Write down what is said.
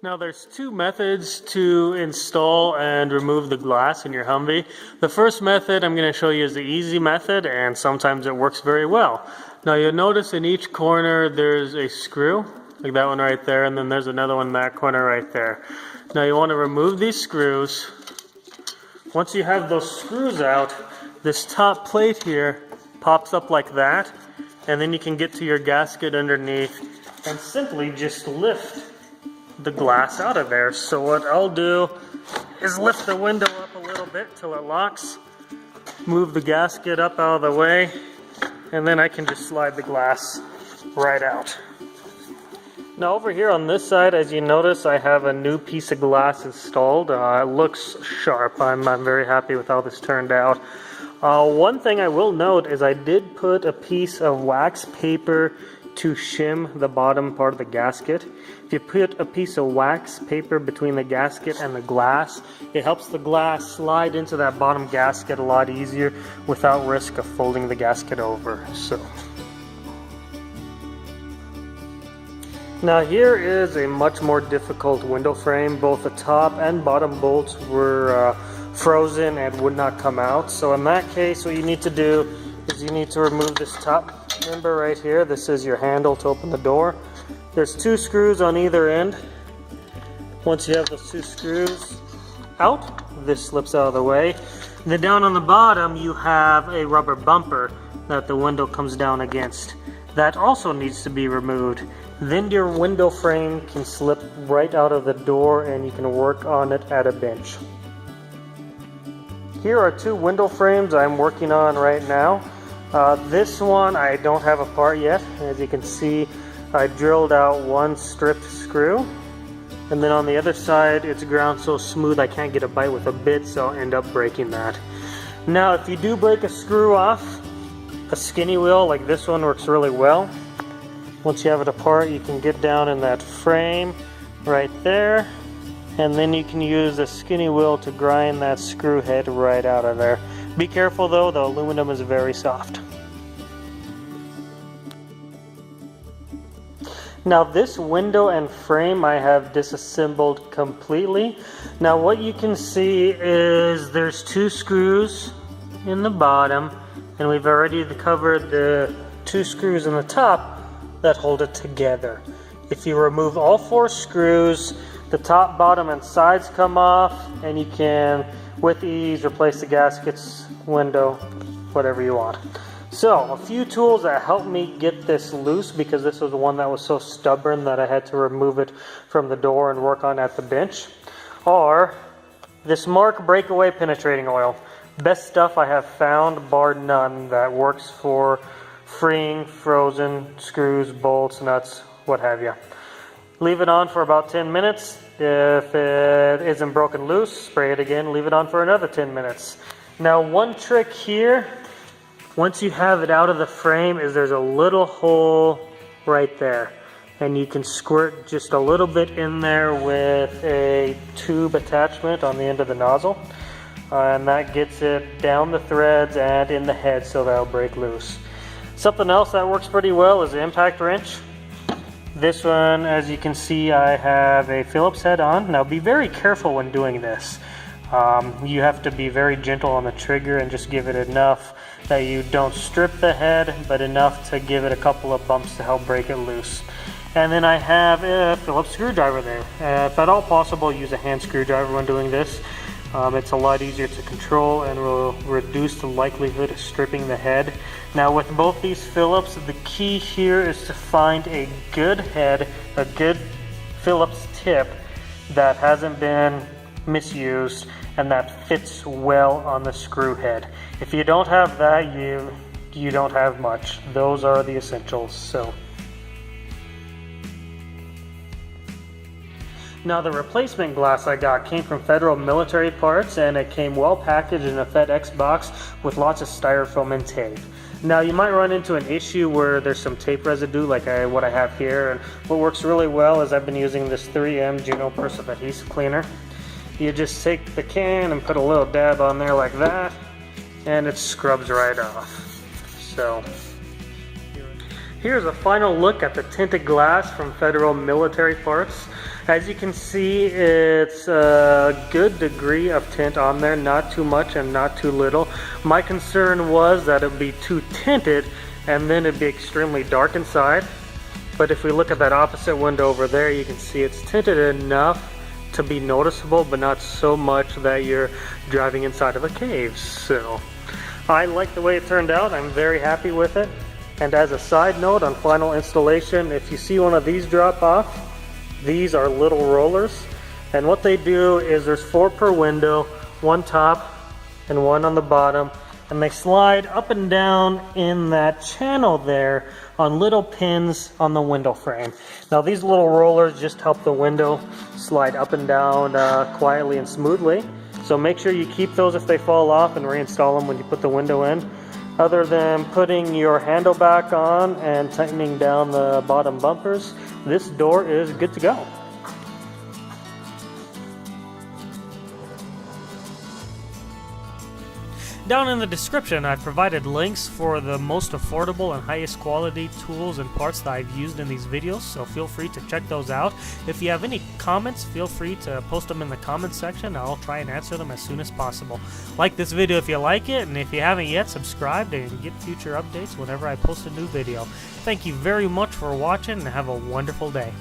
Now there's two methods to install and remove the glass in your Humvee. The first method I'm going to show you is the easy method, and sometimes it works very well. Now you'll notice in each corner there's a screw, like that one right there, and then there's another one in that corner right there. Now you want to remove these screws. Once you have those screws out, this top plate here pops up like that, and then you can get to your gasket underneath and simply just lift the glass out of there. So what I'll do is lift the window up a little bit till it locks, move the gasket up out of the way, and then I can just slide the glass right out. Now over here on this side, as you notice, I have a new piece of glass installed. It looks sharp. I'm very happy with how this turned out. One thing I will note is I did put a piece of wax paper to shim the bottom part of the gasket. If you put a piece of wax paper between the gasket and the glass, it helps the glass slide into that bottom gasket a lot easier without risk of folding the gasket over. Now here is a much more difficult window frame. Both the top and bottom bolts were frozen and would not come out. So in that case, what you need to do is you need to remove this top member right here. This is your handle to open the door. There's two screws on either end. Once you have those two screws out, this slips out of the way. And then down on the bottom you have a rubber bumper that the window comes down against. That also needs to be removed. Then your window frame can slip right out of the door and you can work on it at a bench. Here are two window frames I'm working on right now. This one I don't have a part yet. As you can see, I drilled out one stripped screw, and then on the other side it's ground so smooth I can't get a bite with a bit, so I'll end up breaking that. Now if you do break a screw off, a skinny wheel like this one works really well. Once you have it apart, you can get down in that frame right there, and then you can use a skinny wheel to grind that screw head right out of there. Be careful though, the aluminum is very soft. Now this window and frame I have disassembled completely. Now what you can see is there's two screws in the bottom, and we've already covered the two screws in the top that hold it together. If you remove all four screws, the top, bottom, and sides come off, and you can, with ease, replace the gaskets, window, whatever you want. So, a few tools that helped me get this loose, because this was the one that was so stubborn that I had to remove it from the door and work on at the bench, are this Mark Breakaway Penetrating Oil. Best stuff I have found, bar none, that works for freeing frozen screws, bolts, nuts, what have you. Leave it on for about 10 minutes. If it isn't broken loose, spray it again, leave it on for another 10 minutes. Now one trick here, once you have it out of the frame, is there's a little hole right there. And you can squirt just a little bit in there with a tube attachment on the end of the nozzle. And that gets it down the threads and in the head so that'll break loose. Something else that works pretty well is the impact wrench. This one, as you can see, I have a Phillips head on. Now be very careful when doing this. You have to be very gentle on the trigger and just give it enough that you don't strip the head, but enough to give it a couple of bumps to help break it loose. And then I have a Phillips screwdriver there. If at all possible, use a hand screwdriver when doing this. It's a lot easier to control and will reduce the likelihood of stripping the head. Now with both these Phillips, the key here is to find a good head, a good Phillips tip that hasn't been misused and that fits well on the screw head. If you don't have that, you don't have much. Those are the essentials. Now the replacement glass I got came from Federal Military Parts, and it came well packaged in a FedEx box with lots of styrofoam and tape. Now you might run into an issue where there's some tape residue like what I have here, and what works really well is I've been using this 3M Juno Persic adhesive cleaner. You just take the can and put a little dab on there like that, and it scrubs right off. So here's a final look at the tinted glass from Federal Military Parts. As you can see, it's a good degree of tint on there, not too much and not too little. My concern was that it would be too tinted and then it'd be extremely dark inside. But if we look at that opposite window over there, you can see it's tinted enough to be noticeable, but not so much that you're driving inside of a cave. So I like the way it turned out. I'm very happy with it. And as a side note on final installation, if you see one of these drop off, these are little rollers. And what they do is there's 4 per window, 1 top and 1 on the bottom. And they slide up and down in that channel there on little pins on the window frame. Now these little rollers just help the window slide up and down quietly and smoothly. So make sure you keep those if they fall off and reinstall them when you put the window in. Other than putting your handle back on and tightening down the bottom bumpers, this door is good to go. Down in the description, I've provided links for the most affordable and highest quality tools and parts that I've used in these videos, so feel free to check those out. If you have any comments, feel free to post them in the comments section. I'll try and answer them as soon as possible. Like this video if you like it, and if you haven't yet, subscribe and get future updates whenever I post a new video. Thank you very much for watching, and have a wonderful day.